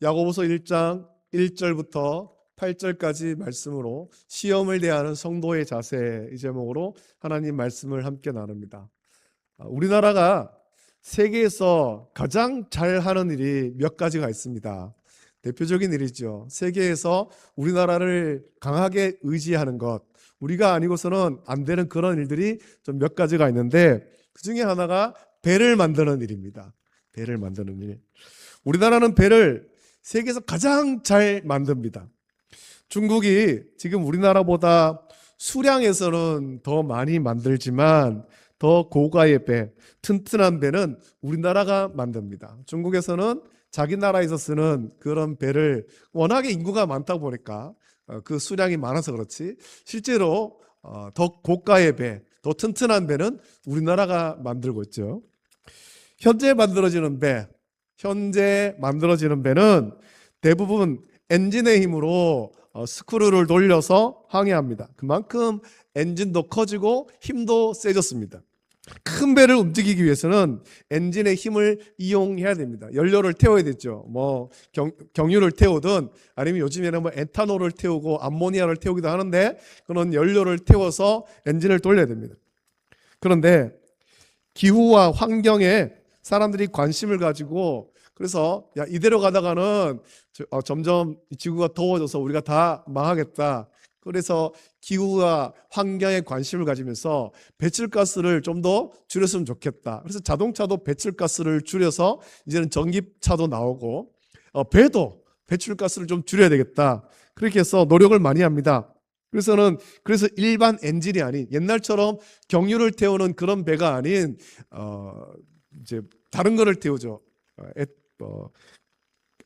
야고보서 1장 1절부터 8절까지 말씀으로 시험을 대하는 성도의 자세, 이 제목으로 하나님 말씀을 함께 나눕니다. 우리나라가 세계에서 가장 잘하는 일이 몇 가지가 있습니다. 대표적인 일이죠. 세계에서 우리나라를 강하게 의지하는 것, 우리가 아니고서는 안 되는 그런 일들이 좀 몇 가지가 있는데, 그 중에 하나가 배를 만드는 일입니다. 배를 만드는 일. 우리나라는 배를 세계에서 가장 잘 만듭니다. 중국이 지금 우리나라보다 수량에서는 더 많이 만들지만 더 고가의 배, 튼튼한 배는 우리나라가 만듭니다. 중국에서는 자기 나라에서 쓰는 그런 배를 워낙에 인구가 많다 보니까 그 수량이 많아서 그렇지, 실제로 더 고가의 배, 더 튼튼한 배는 우리나라가 만들고 있죠. 현재 만들어지는 배는 대부분 엔진의 힘으로 스크루를 돌려서 항해합니다. 그만큼 엔진도 커지고 힘도 세졌습니다. 큰 배를 움직이기 위해서는 엔진의 힘을 이용해야 됩니다. 연료를 태워야 되죠. 경유를 태우든 아니면 요즘에는 에탄올을 태우고 암모니아를 태우기도 하는데, 그런 연료를 태워서 엔진을 돌려야 됩니다. 그런데 기후와 환경에 사람들이 관심을 가지고, 그래서 이대로 가다가는 점점 지구가 더워져서 우리가 다 망하겠다. 그래서 기후와 환경에 관심을 가지면서 배출가스를 좀 더 줄였으면 좋겠다. 그래서 자동차도 배출가스를 줄여서 이제는 전기차도 나오고, 배도 배출가스를 좀 줄여야 되겠다. 그렇게 해서 노력을 많이 합니다. 그래서 일반 엔진이 아닌, 옛날처럼 경유를 태우는 그런 배가 아닌 이제 다른 거를 태우죠.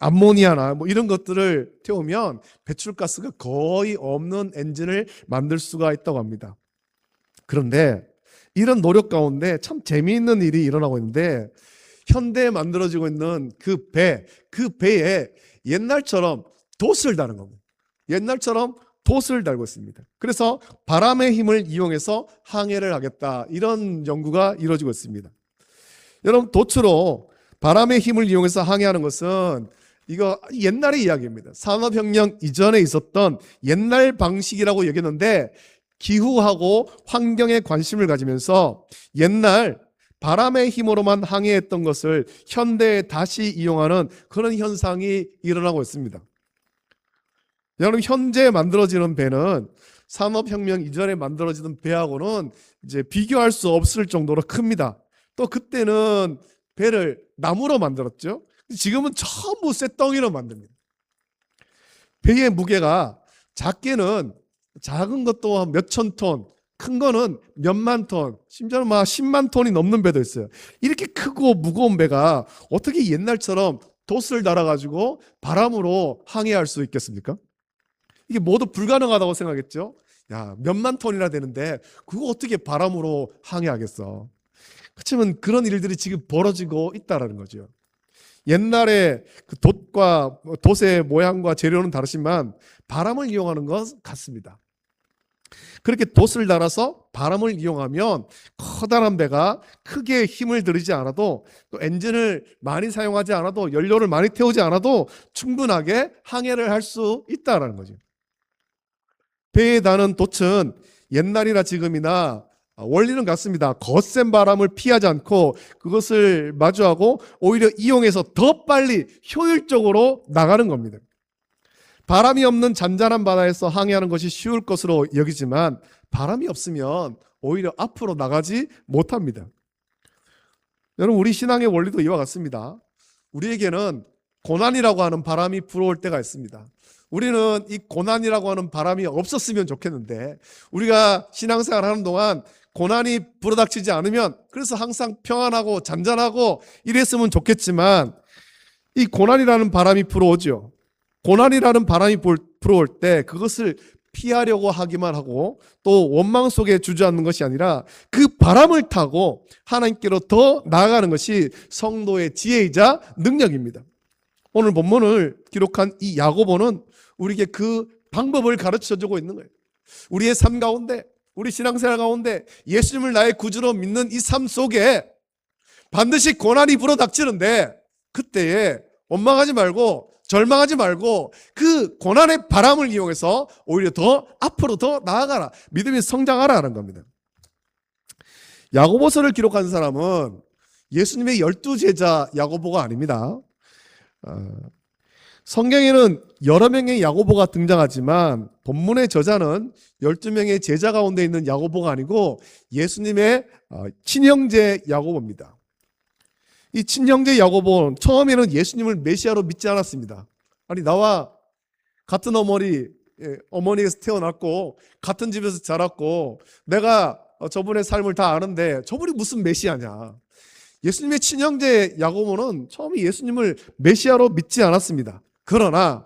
암모니아나 이런 것들을 태우면 배출가스가 거의 없는 엔진을 만들 수가 있다고 합니다. 그런데 이런 노력 가운데 참 재미있는 일이 일어나고 있는데, 현대에 만들어지고 있는 그 배에 옛날처럼 돛을 다는 겁니다. 옛날처럼 돛을 달고 있습니다. 그래서 바람의 힘을 이용해서 항해를 하겠다, 이런 연구가 이루어지고 있습니다. 여러분, 돛으로 바람의 힘을 이용해서 항해하는 것은 이거 옛날의 이야기입니다. 산업혁명 이전에 있었던 옛날 방식이라고 여겼는데, 기후하고 환경에 관심을 가지면서 옛날 바람의 힘으로만 항해했던 것을 현대에 다시 이용하는 그런 현상이 일어나고 있습니다. 여러분, 현재 만들어지는 배는 산업혁명 이전에 만들어지던 배하고는 이제 비교할 수 없을 정도로 큽니다. 또 그때는 배를 나무로 만들었죠. 지금은 전부 쇳덩이로 만듭니다. 배의 무게가 작게는 작은 것도 한 몇천 톤, 큰 거는 몇만 톤, 심지어는 10만 톤이 넘는 배도 있어요. 이렇게 크고 무거운 배가 어떻게 옛날처럼 돛을 달아가지고 바람으로 항해할 수 있겠습니까? 이게 모두 불가능하다고 생각했죠. 몇만 톤이나 되는데 그거 어떻게 바람으로 항해하겠어? 그렇지만 그런 일들이 지금 벌어지고 있다는 거죠. 옛날에 그 돛의 모양과 재료는 다르지만 바람을 이용하는 것 같습니다. 그렇게 돛을 달아서 바람을 이용하면 커다란 배가 크게 힘을 들이지 않아도, 또 엔진을 많이 사용하지 않아도, 연료를 많이 태우지 않아도 충분하게 항해를 할 수 있다는 거죠. 배에 다는 돛은 옛날이나 지금이나 원리는 같습니다. 거센 바람을 피하지 않고 그것을 마주하고 오히려 이용해서 더 빨리 효율적으로 나가는 겁니다. 바람이 없는 잔잔한 바다에서 항해하는 것이 쉬울 것으로 여기지만, 바람이 없으면 오히려 앞으로 나가지 못합니다. 여러분, 우리 신앙의 원리도 이와 같습니다. 우리에게는 고난이라고 하는 바람이 불어올 때가 있습니다. 우리는 이 고난이라고 하는 바람이 없었으면 좋겠는데, 우리가 신앙생활 하는 동안 고난이 불어닥치지 않으면, 그래서 항상 평안하고 잔잔하고 이랬으면 좋겠지만, 이 고난이라는 바람이 불어오죠. 고난이라는 바람이 불어올 때 그것을 피하려고 하기만 하고 또 원망 속에 주저앉는 것이 아니라 그 바람을 타고 하나님께로 더 나아가는 것이 성도의 지혜이자 능력입니다. 오늘 본문을 기록한 이 야고보는 우리에게 그 방법을 가르쳐주고 있는 거예요. 우리의 삶 가운데, 우리 신앙생활 가운데 예수님을 나의 구주로 믿는 이 삶 속에 반드시 고난이 불어닥치는데, 그때에 원망하지 말고 절망하지 말고 그 고난의 바람을 이용해서 오히려 더 앞으로 더 나아가라. 믿음이 성장하라는 겁니다. 야고보서를 기록한 사람은 예수님의 12제자 야고보가 아닙니다. 성경에는 여러 명의 야고보가 등장하지만 본문의 저자는 12명의 제자 가운데 있는 야고보가 아니고 예수님의 친형제 야고보입니다. 이 친형제 야고보는 처음에는 예수님을 메시아로 믿지 않았습니다. 아니, 나와 같은 어머니에서 태어났고 같은 집에서 자랐고 내가 저분의 삶을 다 아는데 저분이 무슨 메시아냐. 예수님의 친형제 야고보는 처음에 예수님을 메시아로 믿지 않았습니다. 그러나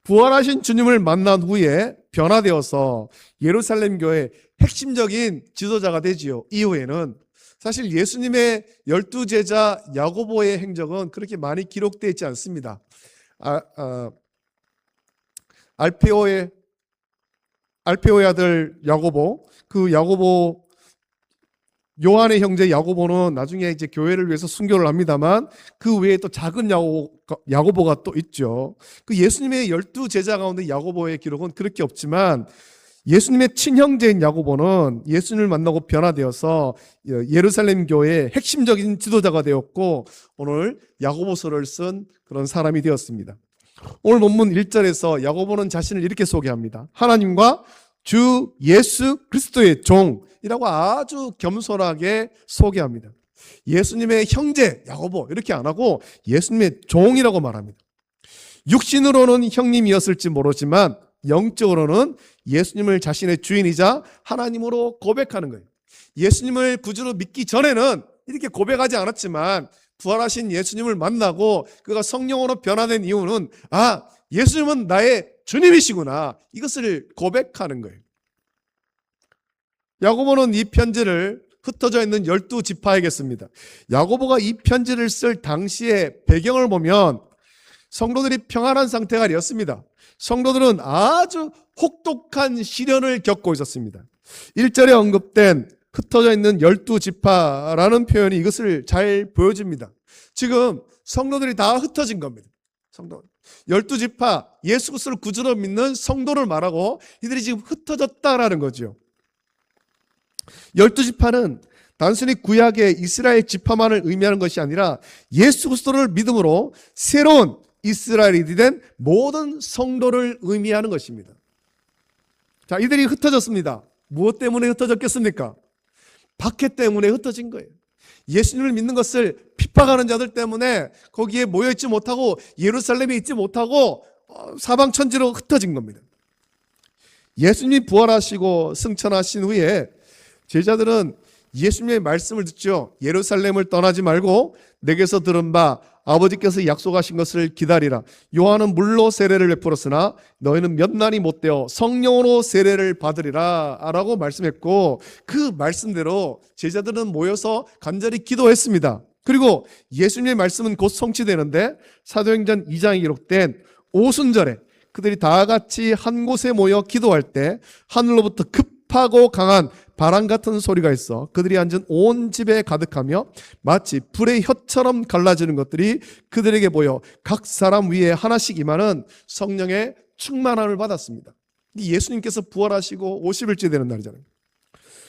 부활하신 주님을 만난 후에 변화되어서 예루살렘 교회의 핵심적인 지도자가 되지요. 이후에는 사실 예수님의 12제자 야고보의 행적은 그렇게 많이 기록되어 있지 않습니다. 알페오의 아들 야고보, 그 야고보 요한의 형제 야고보는 나중에 이제 교회를 위해서 순교를 합니다만 그 외에 또 작은 야고보가 또 있죠. 그 예수님의 12제자 가운데 야고보의 기록은 그렇게 없지만 예수님의 친형제인 야고보는 예수님을 만나고 변화되어서 예루살렘 교회의 핵심적인 지도자가 되었고 오늘 야고보서를 쓴 그런 사람이 되었습니다. 오늘 본문 1절에서 야고보는 자신을 이렇게 소개합니다. 하나님과 주 예수 그리스도의 종이라고 아주 겸손하게 소개합니다. 예수님의 형제 야고보 이렇게 안 하고 예수님의 종이라고 말합니다. 육신으로는 형님이었을지 모르지만 영적으로는 예수님을 자신의 주인이자 하나님으로 고백하는 거예요. 예수님을 구주로 믿기 전에는 이렇게 고백하지 않았지만 부활하신 예수님을 만나고 그가 성령으로 변화된 이유는 예수님은 나의 주님이시구나, 이것을 고백하는 거예요. 야고보는 이 편지를 흩어져 있는 12지파에게 씁니다. 야고보가 이 편지를 쓸 당시의 배경을 보면 성도들이 평안한 상태가 아니었습니다. 성도들은 아주 혹독한 시련을 겪고 있었습니다. 1절에 언급된 흩어져 있는 12지파라는 표현이 이것을 잘 보여줍니다. 지금 성도들이 다 흩어진 겁니다. 12지파, 예수 그리스도를 구주로 믿는 성도를 말하고 이들이 지금 흩어졌다라는 거죠. 12지파는 단순히 구약의 이스라엘 지파만을 의미하는 것이 아니라 예수 그리스도를 믿음으로 새로운 이스라엘이 된 모든 성도를 의미하는 것입니다. 자, 이들이 흩어졌습니다. 무엇 때문에 흩어졌겠습니까? 박해 때문에 흩어진 거예요. 예수님을 믿는 것을 핍박하는 자들 때문에 거기에 모여있지 못하고 예루살렘에 있지 못하고 사방천지로 흩어진 겁니다. 예수님이 부활하시고 승천하신 후에 제자들은 예수님의 말씀을 듣죠. 예루살렘을 떠나지 말고 내게서 들은 바 아버지께서 약속하신 것을 기다리라. 요한은 물로 세례를 베풀었으나 너희는 몇 날이 못되어 성령으로 세례를 받으리라 라고 말씀했고 그 말씀대로 제자들은 모여서 간절히 기도했습니다. 그리고 예수님의 말씀은 곧 성취되는데 사도행전 2장에 기록된 오순절에 그들이 다 같이 한 곳에 모여 기도할 때 하늘로부터 급하고 강한 바람 같은 소리가 있어 그들이 앉은 온 집에 가득하며 마치 불의 혀처럼 갈라지는 것들이 그들에게 보여 각 사람 위에 하나씩 임하는 성령의 충만함을 받았습니다. 예수님께서 부활하시고 50일째 되는 날이잖아요.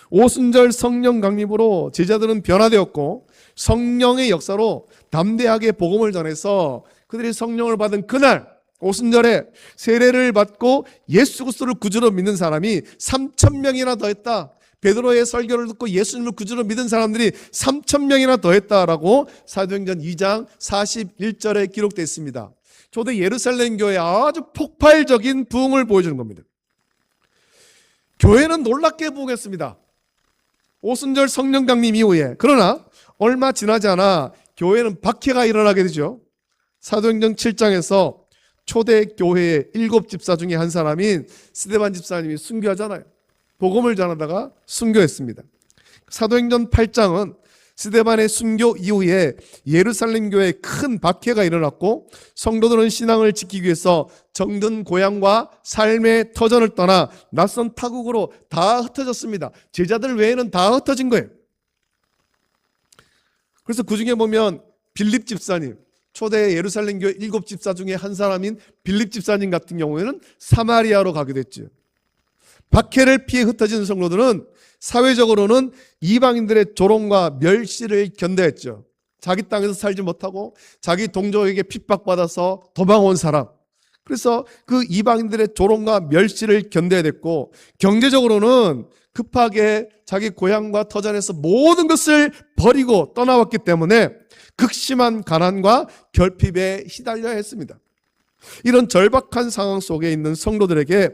오순절 성령 강림으로 제자들은 변화되었고 성령의 역사로 담대하게 복음을 전해서 그들이 성령을 받은 그날 오순절에 세례를 받고 예수 그리스도를 구주로 믿는 사람이 3,000명이나 더했다. 베드로의 설교를 듣고 예수님을 구주로 믿은 사람들이 3,000명이나 더했다라고 사도행전 2장 41절에 기록되어 있습니다. 초대 예루살렘 교회의 아주 폭발적인 부흥을 보여주는 겁니다. 교회는 놀랍게 부흥했습니다. 오순절 성령 강림 이후에. 그러나 얼마 지나지 않아 교회는 박해가 일어나게 되죠. 사도행전 7장에서 초대 교회의 7집사 중에 한 사람인 스데반 집사님이 순교하잖아요. 복음을 전하다가 순교했습니다. 사도행전 8장은 스데반의 순교 이후에 예루살렘 교회에 큰 박해가 일어났고 성도들은 신앙을 지키기 위해서 정든 고향과 삶의 터전을 떠나 낯선 타국으로 다 흩어졌습니다. 제자들 외에는 다 흩어진 거예요. 그래서 그 중에 보면 빌립 집사님, 초대 예루살렘 교회 7집사 중에 한 사람인 빌립 집사님 같은 경우에는 사마리아로 가게 됐죠. 박해를 피해 흩어진 성도들은 사회적으로는 이방인들의 조롱과 멸시를 견뎌했죠. 자기 땅에서 살지 못하고 자기 동족에게 핍박받아서 도망온 사람. 그래서 그 이방인들의 조롱과 멸시를 견뎌야 됐고, 경제적으로는 급하게 자기 고향과 터전에서 모든 것을 버리고 떠나왔기 때문에 극심한 가난과 결핍에 시달려야 했습니다. 이런 절박한 상황 속에 있는 성도들에게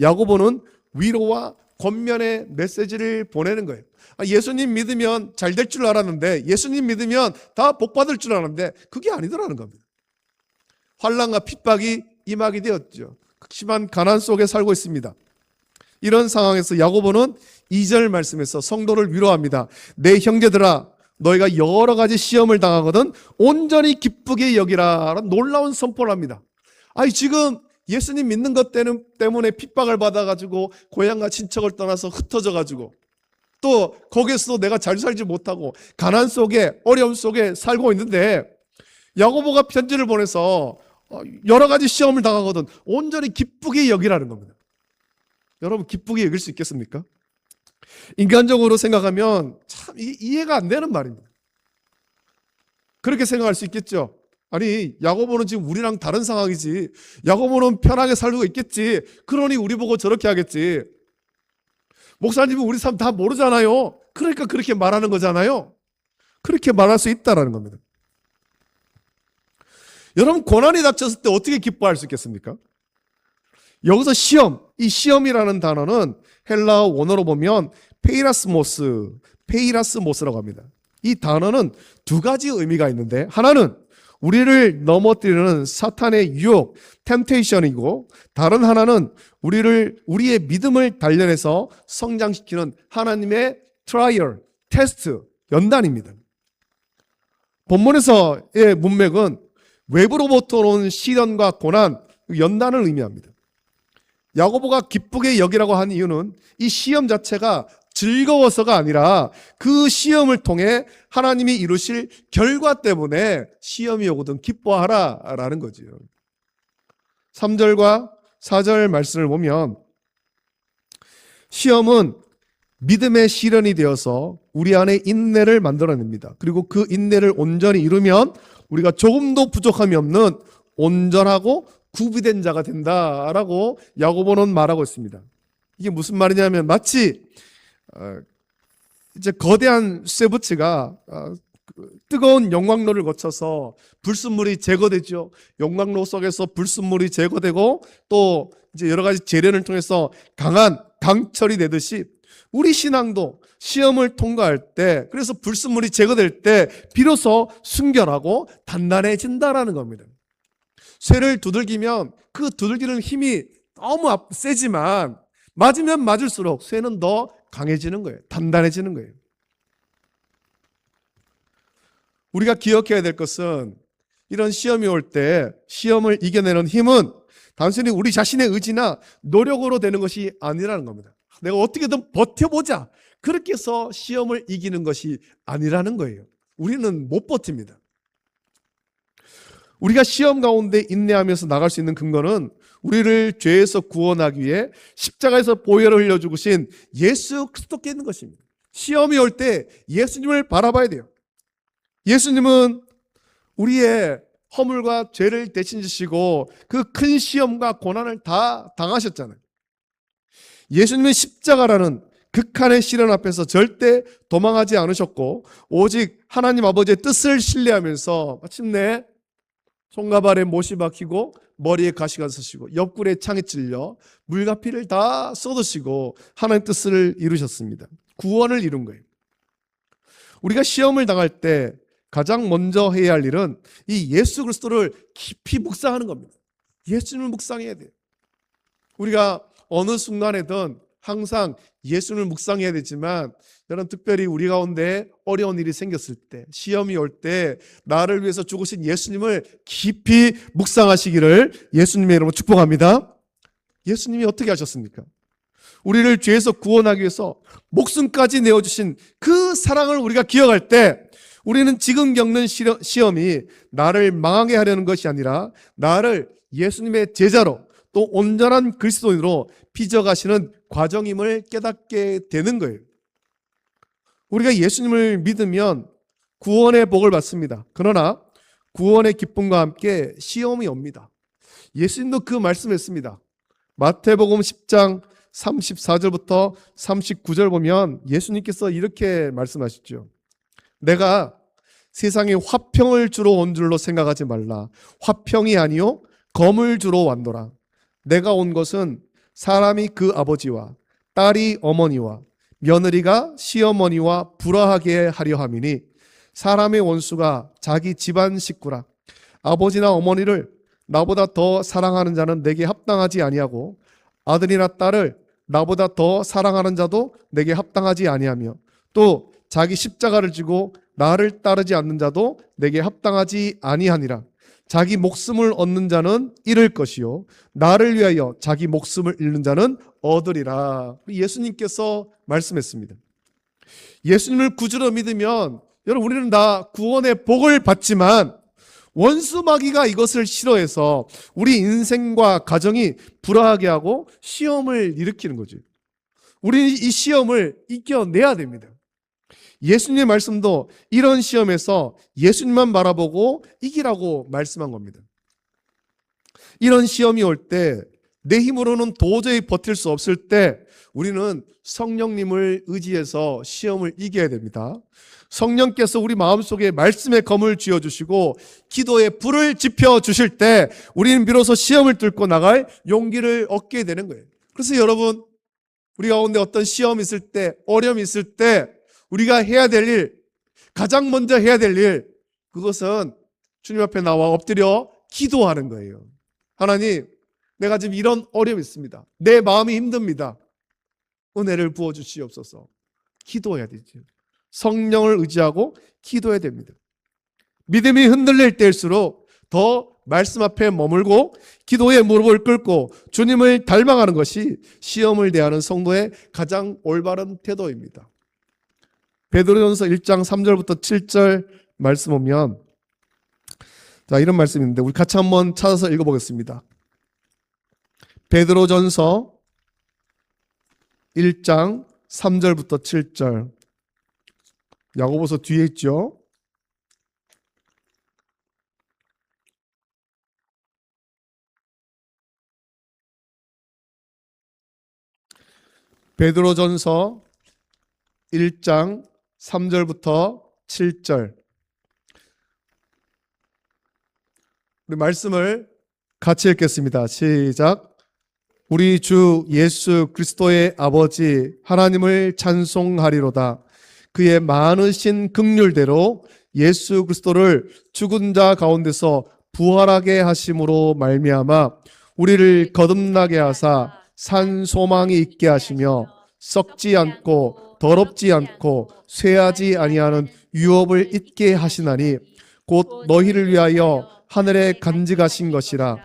야고보는 위로와 권면의 메시지를 보내는 거예요. 예수님 믿으면 잘 될 줄 알았는데, 예수님 믿으면 다 복 받을 줄 알았는데 그게 아니더라는 겁니다. 환난과 핍박이 임하게 되었죠. 극심한 가난 속에 살고 있습니다. 이런 상황에서 야고보는 2절 말씀에서 성도를 위로합니다. 내 형제들아, 너희가 여러 가지 시험을 당하거든 온전히 기쁘게 여기라. 놀라운 선포를 합니다. 지금 예수님 믿는 것 때문에 핍박을 받아가지고 고향과 친척을 떠나서 흩어져가지고 또 거기에서도 내가 잘 살지 못하고 가난 속에 어려움 속에 살고 있는데, 야고보가 편지를 보내서 여러 가지 시험을 당하거든 온전히 기쁘게 여기라는 겁니다. 여러분, 기쁘게 여길 수 있겠습니까? 인간적으로 생각하면 참 이해가 안 되는 말입니다. 그렇게 생각할 수 있겠죠. 야고보는 지금 우리랑 다른 상황이지, 야고보는 편하게 살고 있겠지, 그러니 우리 보고 저렇게 하겠지. 목사님은 우리 삶 다 모르잖아요. 그러니까 그렇게 말하는 거잖아요. 그렇게 말할 수 있다는 겁니다. 여러분, 고난이 닥쳤을 때 어떻게 기뻐할 수 있겠습니까? 여기서 시험, 이 시험이라는 단어는 헬라어 원어로 보면 페이라스모스라고 합니다. 이 단어는 두 가지 의미가 있는데, 하나는 우리를 넘어뜨리는 사탄의 유혹, 템테이션이고, 다른 하나는 우리의 믿음을 단련해서 성장시키는 하나님의 트라이얼, 테스트, 연단입니다. 본문에서의 문맥은 외부로부터 온 시련과 고난, 연단을 의미합니다. 야고보가 기쁘게 여기라고 한 이유는 이 시험 자체가 즐거워서가 아니라 그 시험을 통해 하나님이 이루실 결과 때문에 시험이 오거든 기뻐하라 라는 거죠. 3절과 4절 말씀을 보면, 시험은 믿음의 시련이 되어서 우리 안에 인내를 만들어냅니다. 그리고 그 인내를 온전히 이루면 우리가 조금도 부족함이 없는 온전하고 구비된 자가 된다라고 야고보는 말하고 있습니다. 이게 무슨 말이냐면, 마치 이제 거대한 쇠붙이가 뜨거운 용광로를 거쳐서 불순물이 제거되죠. 용광로 속에서 불순물이 제거되고 또 이제 여러 가지 재련을 통해서 강한 강철이 되듯이 우리 신앙도 시험을 통과할 때, 그래서 불순물이 제거될 때 비로소 순결하고 단단해진다라는 겁니다. 쇠를 두들기면 그 두들기는 힘이 너무 세지만 맞으면 맞을수록 쇠는 더 강해지는 거예요. 단단해지는 거예요. 우리가 기억해야 될 것은, 이런 시험이 올 때 시험을 이겨내는 힘은 단순히 우리 자신의 의지나 노력으로 되는 것이 아니라는 겁니다. 내가 어떻게든 버텨보자, 그렇게 해서 시험을 이기는 것이 아니라는 거예요. 우리는 못 버팁니다. 우리가 시험 가운데 인내하면서 나갈 수 있는 근거는 우리를 죄에서 구원하기 위해 십자가에서 보혈을 흘려 죽으신 예수 그리스도께 있는 것입니다. 시험이 올 때 예수님을 바라봐야 돼요. 예수님은 우리의 허물과 죄를 대신 지시고 그 큰 시험과 고난을 다 당하셨잖아요. 예수님은 십자가라는 극한의 시련 앞에서 절대 도망하지 않으셨고, 오직 하나님 아버지의 뜻을 신뢰하면서 마침내 손과 발에 못이 박히고 머리에 가시가 서시고 옆구리에 창에 찔려 물과 피를 다 쏟으시고 하나님 뜻을 이루셨습니다. 구원을 이룬 거예요. 우리가 시험을 당할 때 가장 먼저 해야 할 일은 이 예수 그리스도를 깊이 묵상하는 겁니다. 예수님을 묵상해야 돼요. 우리가 어느 순간에든 항상 예수님을 묵상해야 되지만, 여러분, 특별히 우리 가운데 어려운 일이 생겼을 때, 시험이 올 때 나를 위해서 죽으신 예수님을 깊이 묵상하시기를 예수님의 이름으로 축복합니다. 예수님이 어떻게 하셨습니까? 우리를 죄에서 구원하기 위해서 목숨까지 내어주신 그 사랑을 우리가 기억할 때 우리는 지금 겪는 시험이 나를 망하게 하려는 것이 아니라 나를 예수님의 제자로 또 온전한 그리스도인으로 빚어가시는 과정임을 깨닫게 되는 거예요. 우리가 예수님을 믿으면 구원의 복을 받습니다. 그러나 구원의 기쁨과 함께 시험이 옵니다. 예수님도 그 말씀했습니다. 마태복음 10장 34절부터 39절 보면 예수님께서 이렇게 말씀하시죠. 내가 세상에 화평을 주러 온 줄로 생각하지 말라. 화평이 아니요 검을 주러 왔노라. 내가 온 것은 사람이 그 아버지와 딸이 어머니와 며느리가 시어머니와 불화하게 하려 함이니 사람의 원수가 자기 집안 식구라. 아버지나 어머니를 나보다 더 사랑하는 자는 내게 합당하지 아니하고 아들이나 딸을 나보다 더 사랑하는 자도 내게 합당하지 아니하며 또 자기 십자가를 지고 나를 따르지 않는 자도 내게 합당하지 아니하니라. 자기 목숨을 얻는 자는 잃을 것이요 나를 위하여 자기 목숨을 잃는 자는 얻으리라. 예수님께서 말씀했습니다. 예수님을 구주로 믿으면 여러분 우리는 다 구원의 복을 받지만 원수 마귀가 이것을 싫어해서 우리 인생과 가정이 불화하게 하고 시험을 일으키는 거죠. 우리는 이 시험을 이겨내야 됩니다. 예수님의 말씀도 이런 시험에서 예수님만 바라보고 이기라고 말씀한 겁니다. 이런 시험이 올 때 내 힘으로는 도저히 버틸 수 없을 때 우리는 성령님을 의지해서 시험을 이겨야 됩니다. 성령께서 우리 마음속에 말씀의 검을 쥐어주시고 기도의 불을 지펴주실 때 우리는 비로소 시험을 뚫고 나갈 용기를 얻게 되는 거예요. 그래서 여러분 우리 가운데 어떤 시험이 있을 때 어려움이 있을 때 우리가 해야 될 일, 가장 먼저 해야 될 일, 그것은 주님 앞에 나와 엎드려 기도하는 거예요. 하나님, 내가 지금 이런 어려움이 있습니다. 내 마음이 힘듭니다. 은혜를 부어주시옵소서. 기도해야 되죠. 성령을 의지하고 기도해야 됩니다. 믿음이 흔들릴 때일수록 더 말씀 앞에 머물고 기도에 무릎을 꿇고 주님을 닮아가는 것이 시험을 대하는 성도의 가장 올바른 태도입니다. 베드로전서 1장 3절부터 7절 말씀 보면 자 이런 말씀인데 우리 같이 한번 찾아서 읽어보겠습니다. 베드로전서 1장 3절부터 7절 야고보서 뒤에 있죠. 베드로전서 1장 3절부터 7절 우리 말씀을 같이 읽겠습니다. 시작. 우리 주 예수 그리스도의 아버지 하나님을 찬송하리로다. 그의 많으신 긍휼대로 예수 그리스도를 죽은 자 가운데서 부활하게 하심으로 말미암아 우리를 거듭나게 하사 산 소망이 있게 하시며 썩지 않고 더럽지 않고 쇠하지 아니하는 유업을 잊게 하시나니 곧 너희를 위하여 하늘에 간직하신 것이라.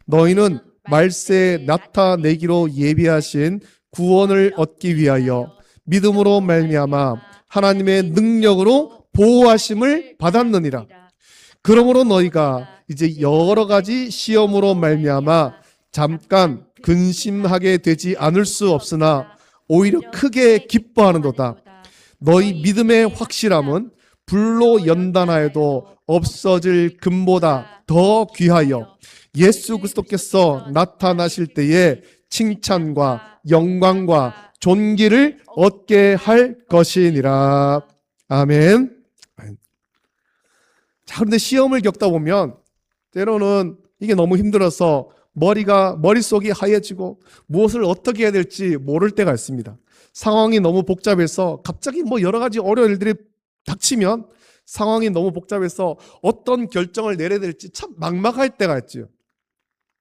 너희는 말세에 나타내기로 예비하신 구원을 얻기 위하여 믿음으로 말미암아 하나님의 능력으로 보호하심을 받았느니라. 그러므로 너희가 이제 여러 가지 시험으로 말미암아 잠깐 근심하게 되지 않을 수 없으나 오히려 크게 기뻐하는도다. 너희 믿음의 확실함은 불로 연단하여도 없어질 금보다 더 귀하여 예수 그리스도께서 나타나실 때에 칭찬과 영광과 존귀를 얻게 할 것이니라. 아멘. 자, 그런데 시험을 겪다 보면 때로는 이게 너무 힘들어서 머릿속이 하얘지고 무엇을 어떻게 해야 될지 모를 때가 있습니다. 상황이 너무 복잡해서 갑자기 여러 가지 어려운 일들이 닥치면 상황이 너무 복잡해서 어떤 결정을 내려야 될지 참 막막할 때가 있죠.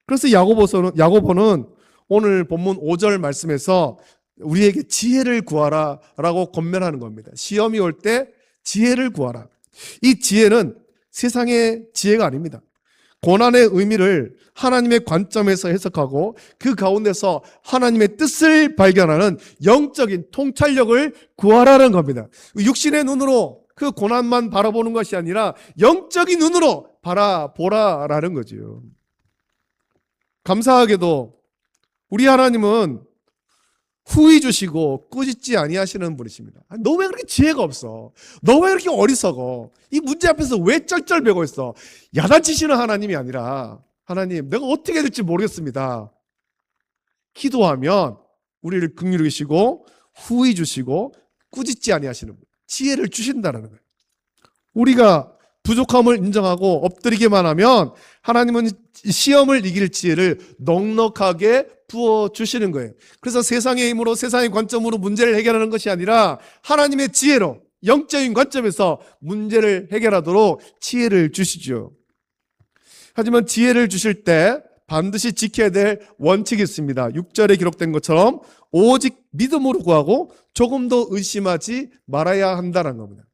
그래서 야고보는 오늘 본문 5절 말씀에서 우리에게 지혜를 구하라 라고 권면하는 겁니다. 시험이 올 때 지혜를 구하라. 이 지혜는 세상의 지혜가 아닙니다. 고난의 의미를 하나님의 관점에서 해석하고 그 가운데서 하나님의 뜻을 발견하는 영적인 통찰력을 구하라는 겁니다. 육신의 눈으로 그 고난만 바라보는 것이 아니라 영적인 눈으로 바라보라라는 거죠. 감사하게도 우리 하나님은 후히 주시고 꾸짖지 아니하시는 분이십니다. 너 왜 그렇게 지혜가 없어? 너 왜 그렇게 어리석어? 이 문제 앞에서 왜 쩔쩔매고 있어? 야단치시는 하나님이 아니라, 하나님 내가 어떻게 될지 모르겠습니다. 기도하면 우리를 긍휼히 여기시고 후히 주시고 꾸짖지 아니하시는 분, 지혜를 주신다는 거예요. 우리가 부족함을 인정하고 엎드리기만 하면 하나님은 시험을 이길 지혜를 넉넉하게 부어주시는 거예요. 그래서 세상의 힘으로, 세상의 관점으로 문제를 해결하는 것이 아니라 하나님의 지혜로 영적인 관점에서 문제를 해결하도록 지혜를 주시죠. 하지만 지혜를 주실 때 반드시 지켜야 될 원칙이 있습니다. 6절에 기록된 것처럼 오직 믿음으로 구하고 조금도 의심하지 말아야 한다는 겁니다.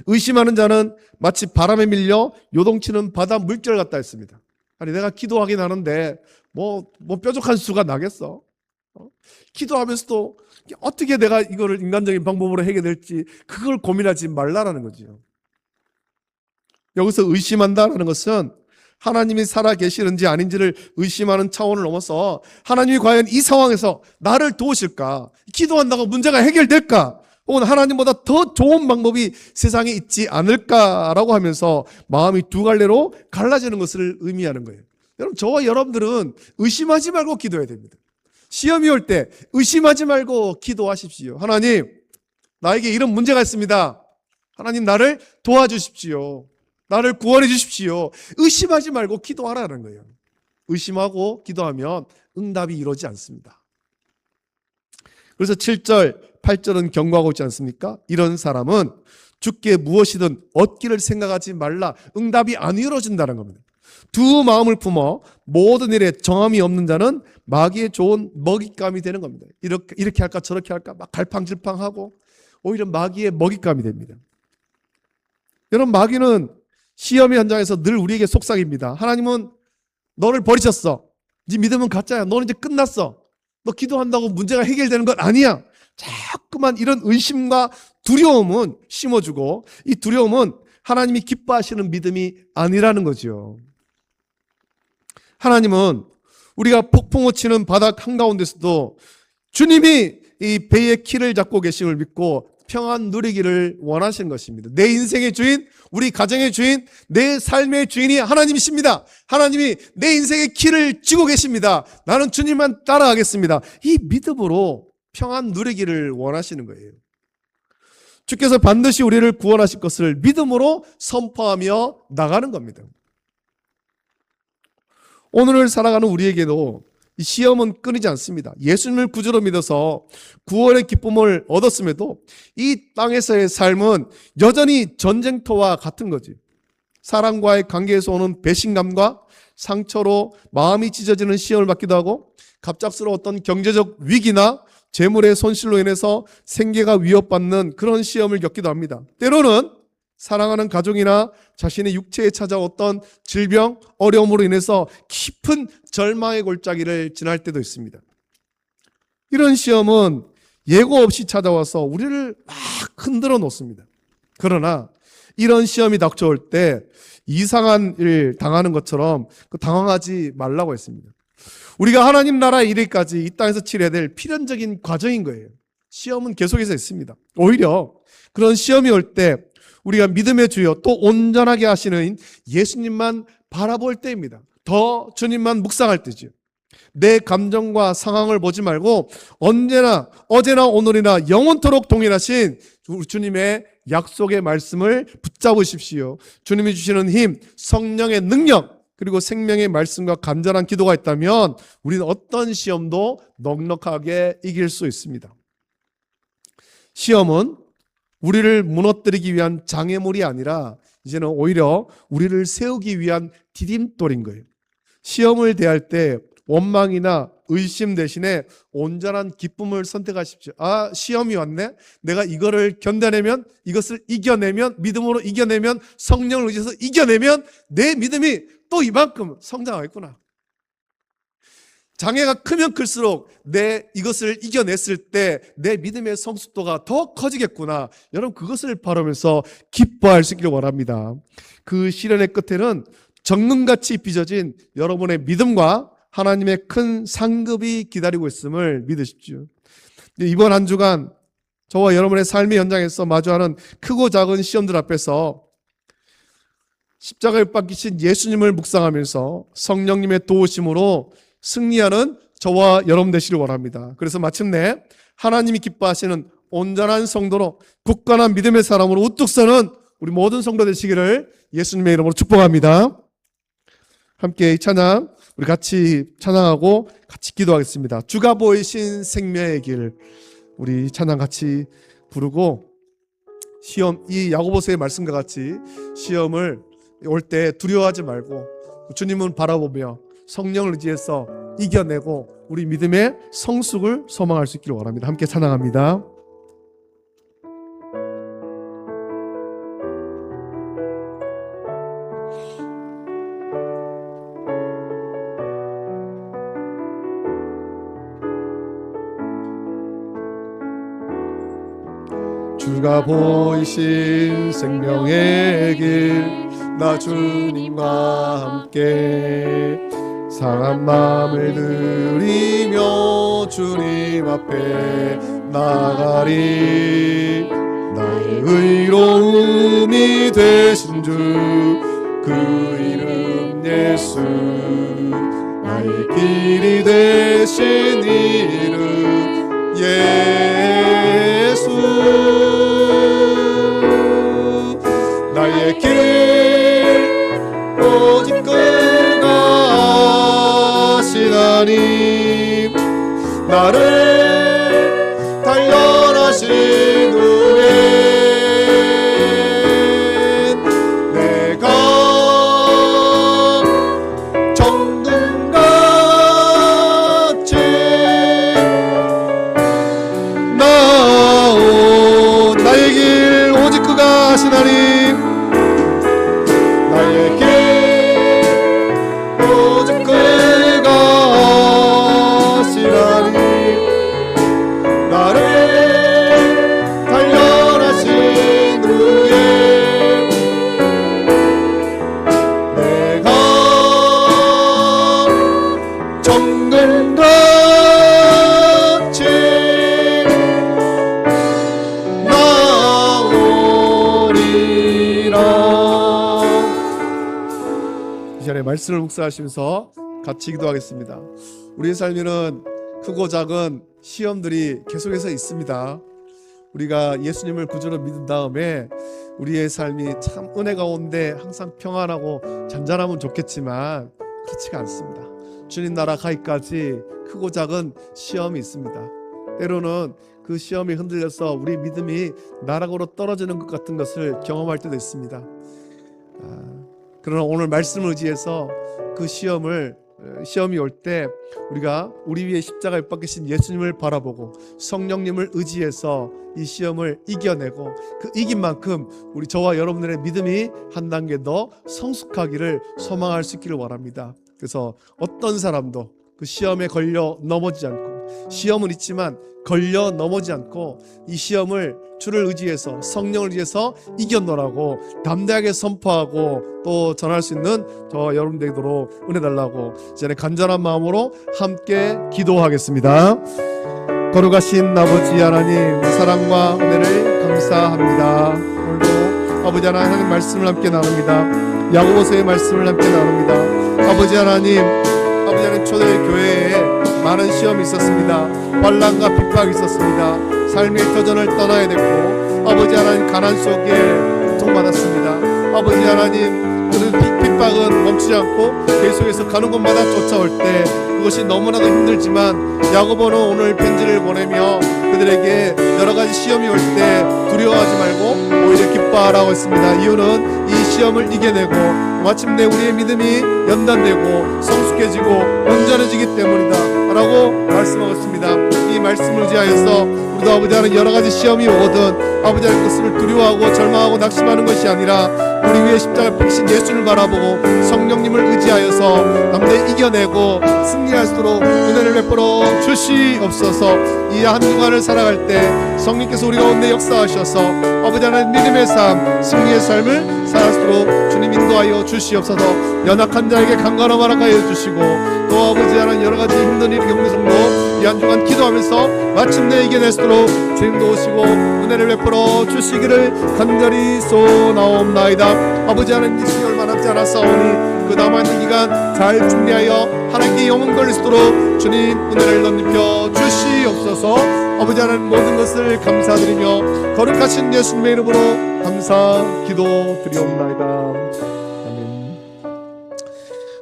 의심하는 자는 마치 바람에 밀려 요동치는 바다 물결 같다 했습니다. 아니 내가 기도하긴 하는데 뭐 뾰족한 수가 나겠어? 기도하면서도 어떻게 내가 이거를 인간적인 방법으로 해결될지 그걸 고민하지 말라라는 거죠. 여기서 의심한다라는 것은 하나님이 살아 계시는지 아닌지를 의심하는 차원을 넘어서 하나님이 과연 이 상황에서 나를 도우실까? 기도한다고 문제가 해결될까? 혹은 하나님보다 더 좋은 방법이 세상에 있지 않을까라고 하면서 마음이 두 갈래로 갈라지는 것을 의미하는 거예요. 여러분, 저와 여러분들은 의심하지 말고 기도해야 됩니다. 시험이 올 때 의심하지 말고 기도하십시오. 하나님, 나에게 이런 문제가 있습니다. 하나님, 나를 도와주십시오. 나를 구원해 주십시오. 의심하지 말고 기도하라는 거예요. 의심하고 기도하면 응답이 이루어지지 않습니다. 그래서 7절, 8절은 경고하고 있지 않습니까? 이런 사람은 주께 무엇이든 얻기를 생각하지 말라. 응답이 안 이루어진다는 겁니다. 두 마음을 품어 모든 일에 정함이 없는 자는 마귀의 좋은 먹잇감이 되는 겁니다. 이렇게 할까 저렇게 할까 막 갈팡질팡하고 오히려 마귀의 먹잇감이 됩니다. 여러분, 마귀는 시험의 현장에서 늘 우리에게 속삭입니다. 하나님은 너를 버리셨어. 네 믿음은 가짜야. 너는 이제 끝났어. 너 기도한다고 문제가 해결되는 건 아니야. 자꾸만 이런 의심과 두려움은 심어주고, 이 두려움은 하나님이 기뻐하시는 믿음이 아니라는 거죠. 하나님은 우리가 폭풍우 치는 바닥 한가운데서도 주님이 이 배의 키를 잡고 계심을 믿고 평안 누리기를 원하시는 것입니다. 내 인생의 주인, 우리 가정의 주인, 내 삶의 주인이 하나님이십니다. 하나님이 내 인생의 키를 쥐고 계십니다. 나는 주님만 따라가겠습니다. 이 믿음으로 평안 누리기를 원하시는 거예요. 주께서 반드시 우리를 구원하실 것을 믿음으로 선포하며 나가는 겁니다. 오늘을 살아가는 우리에게도 이 시험은 끊이지 않습니다. 예수님을 구주로 믿어서 구원의 기쁨을 얻었음에도 이 땅에서의 삶은 여전히 전쟁터와 같은 거지. 사람과의 관계에서 오는 배신감과 상처로 마음이 찢어지는 시험을 받기도 하고, 갑작스러운 어떤 경제적 위기나 재물의 손실로 인해서 생계가 위협받는 그런 시험을 겪기도 합니다. 때로는 사랑하는 가족이나 자신의 육체에 찾아왔던 질병, 어려움으로 인해서 깊은 절망의 골짜기를 지날 때도 있습니다. 이런 시험은 예고 없이 찾아와서 우리를 막 흔들어 놓습니다. 그러나 이런 시험이 닥쳐올 때 이상한 일 당하는 것처럼 당황하지 말라고 했습니다. 우리가 하나님 나라 이르기까지 이 땅에서 치러야 될 필연적인 과정인 거예요. 시험은 계속해서 있습니다. 오히려 그런 시험이 올 때 우리가 믿음의 주여 또 온전하게 하시는 예수님만 바라볼 때입니다. 더 주님만 묵상할 때죠. 내 감정과 상황을 보지 말고 언제나 어제나 오늘이나 영원토록 동일하신 주님의 약속의 말씀을 붙잡으십시오. 주님이 주시는 힘, 성령의 능력, 그리고 생명의 말씀과 간절한 기도가 있다면 우리는 어떤 시험도 넉넉하게 이길 수 있습니다. 시험은 우리를 무너뜨리기 위한 장애물이 아니라 이제는 오히려 우리를 세우기 위한 디딤돌인 거예요. 시험을 대할 때 원망이나 의심 대신에 온전한 기쁨을 선택하십시오. 아, 시험이 왔네? 내가 이거를 견뎌내면, 이것을 이겨내면, 믿음으로 이겨내면, 성령을 의지해서 이겨내면 내 믿음이 또 이만큼 성장하겠구나. 장애가 크면 클수록 이것을 이겨냈을 때 내 믿음의 성숙도가 더 커지겠구나. 여러분, 그것을 바라면서 기뻐할 수 있기를 원합니다. 그 시련의 끝에는 정금같이 빚어진 여러분의 믿음과 하나님의 큰 상급이 기다리고 있음을 믿으십시오. 이번 한 주간 저와 여러분의 삶의 현장에서 마주하는 크고 작은 시험들 앞에서 십자가에 박히신 예수님을 묵상하면서 성령님의 도우심으로 승리하는 저와 여러분 되시길 원합니다. 그래서 마침내 하나님이 기뻐하시는 온전한 성도로 굳건한 믿음의 사람으로 우뚝 서는 우리 모든 성도 되시기를 예수님의 이름으로 축복합니다. 함께 이 찬양 우리 같이 찬양하고 같이 기도하겠습니다. 주가 보이신 생명의 길, 우리 찬양 같이 부르고 이 야고보서의 말씀과 같이 시험을 올 때 두려워하지 말고 주님은 바라보며 성령을 의지해서 이겨내고 우리 믿음의 성숙을 소망할 수 있기를 원합니다. 함께 찬양합니다. 주가 보이신 생명의 길, 나 주님과 함께 상한 마음을 들이며 주님 앞에 나가리. 나의 의로움이 되신 주, 그 이름 예수. 나의 길이 되신 이름 예수. 나의 길 오직 그가 하신 하나님, 나를 단련하신 후에 내가 정금같이 나온 나의 길 오직 그가 하신 하나님, 나의 길 오직 그가 하신 하나님, 나를 단련하신 후에 내가 정금같이 나오리라. 이 시간에 말씀을 묵상하시면서 같이 기도하겠습니다. 우리의 삶에는 크고 작은 시험들이 계속해서 있습니다. 우리가 예수님을 구주로 믿은 다음에 우리의 삶이 참 은혜 가운데 항상 평안하고 잔잔하면 좋겠지만 그렇지가 않습니다. 주님 나라 가기까지 크고 작은 시험이 있습니다. 때로는 그 시험이 흔들려서 우리 믿음이 나락으로 떨어지는 것 같은 것을 경험할 때도 있습니다. 그러나 오늘 말씀을 의지해서 그 시험이 올 때 우리가 우리 위에 십자가에 못 박히신 예수님을 바라보고 성령님을 의지해서 이 시험을 이겨내고 그 이긴 만큼 우리 저와 여러분들의 믿음이 한 단계 더 성숙하기를 소망할 수 있기를 원합니다. 그래서 어떤 사람도 그 시험에 걸려 넘어지지 않고, 시험은 있지만 걸려 넘어지지 않고 이 시험을 주를 의지해서 성령을 의지해서 이겨내라고 담대하게 선포하고 또 전할 수 있는 저와 여러분 되도록 은혜 달라고 이제 간절한 마음으로 함께 기도하겠습니다. 거룩하신 아버지 하나님, 사랑과 은혜를 감사합니다. 오늘도 아버지 하나님 말씀을 함께 나눕니다. 야고보서의 말씀을 함께 나눕니다. 아버지 하나님 초대교회에 많은 시험이 있었습니다. 환난과 핍박이 있었습니다. 삶의 터전을 떠나야 됐고, 아버지 하나님 가난 속에 고통받았습니다. 아버지 하나님 그 핍박은 멈추지 않고 계속해서 가는 곳마다 쫓아올 때 그것이 너무나도 힘들지만 야고보는 오늘 편지를 보내며 그들에게 여러가지 시험이 올 때 두려워하지 말고 오히려 기뻐하라고 했습니다. 이유는 이 시험을 이겨내고 마침내 우리의 믿음이 연단되고 성숙해지고 온전해지기 때문이다 라고 말씀하셨습니다. 이 말씀을 의지하여서 우리도 아버지 하나님 여러가지 시험이 오거든 아버지 하나님 그것을 두려워하고 절망하고 낙심하는 것이 아니라 우리 위에 십자가 백신 예수를 바라보고 성령님을 의지하여서 남들 이겨내고 승리할 수 있도록 은혜를 베풀어 주시옵소서. 이 한 주간을 살아갈 때 성령께서 우리 가운데 역사하셔서 아버지 하나님 믿음의 삶, 승리의 삶을 살아갈 수 있도록 주님 인도하여 주시옵소서. 연약한 자에게 강건함 허락하여 주시고 또 아버지 하나님 여러가지 힘든 일이 겪는 이 한 주간 기도하면서 마침내 이겨낼 수 있도록 주님도 오시고 은혜를 베풀어 주시기를 간절히 소나옵나이다. 아버지 하나님 이 시간 얼마 남지 않았사오니 그 남아있는 기간 잘 준비하여 하나님께 영원 걸릴 수 있도록 주님 은혜를 넘겨 주시옵소서. 아버지 하나님 모든 것을 감사드리며 거룩하신 예수님의 이름으로 감사 기도드리옵나이다.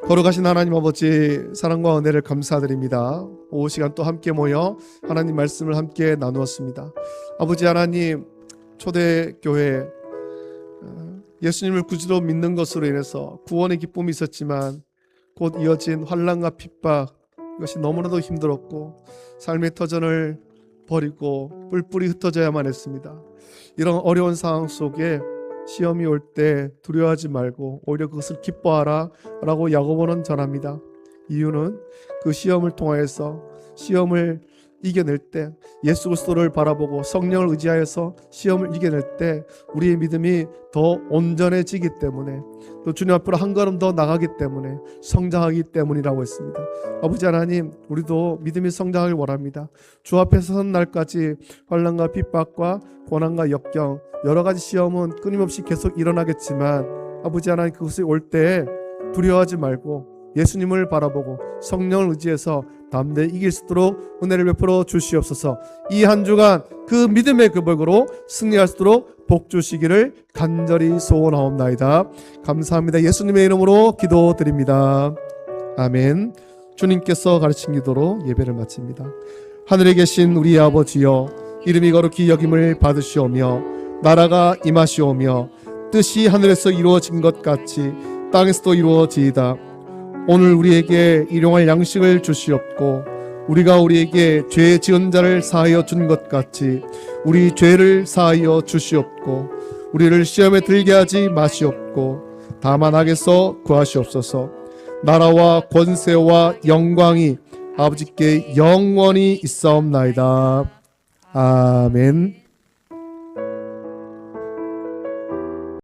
거룩하신 하나님 아버지 사랑과 은혜를 감사드립니다. 오후 시간 또 함께 모여 하나님 말씀을 함께 나누었습니다. 아버지 하나님 초대교회 예수님을 구주로 믿는 것으로 인해서 구원의 기쁨이 있었지만 곧 이어진 환난과 핍박 이것이 너무나도 힘들었고 삶의 터전을 버리고 뿔뿔이 흩어져야만 했습니다. 이런 어려운 상황 속에 시험이 올 때 두려워하지 말고 오히려 그것을 기뻐하라 라고 야고보는 전합니다. 이유는 그 시험을 통하여서 시험을 이겨낼 때 예수 그리스도를 바라보고 성령을 의지하여서 시험을 이겨낼 때 우리의 믿음이 더 온전해지기 때문에 또 주님 앞으로 한 걸음 더 나가기 때문에 성장하기 때문이라고 했습니다. 아버지 하나님 우리도 믿음이 성장하길 원합니다. 주 앞에 선 날까지 환난과 핍박과 고난과 역경 여러 가지 시험은 끊임없이 계속 일어나겠지만 아버지 하나님 그것이 올 때 두려워하지 말고 예수님을 바라보고 성령을 의지해서 담대히 이길 수 있도록 은혜를 베풀어 주시옵소서. 이 한 주간 그 믿음의 그복으로 승리할 수 있도록 복 주시기를 간절히 소원하옵나이다. 감사합니다. 예수님의 이름으로 기도드립니다. 아멘. 주님께서 가르친 기도로 예배를 마칩니다. 하늘에 계신 우리 아버지여 이름이 거룩히 여김을 받으시오며 나라가 임하시오며 뜻이 하늘에서 이루어진 것 같이 땅에서도 이루어지이다. 오늘 우리에게 일용할 양식을 주시옵고 우리가 우리에게 죄 지은 자를 사하여 준 것 같이 우리 죄를 사하여 주시옵고 우리를 시험에 들게 하지 마시옵고 다만 악에서 구하시옵소서. 나라와 권세와 영광이 아버지께 영원히 있사옵나이다. 아멘.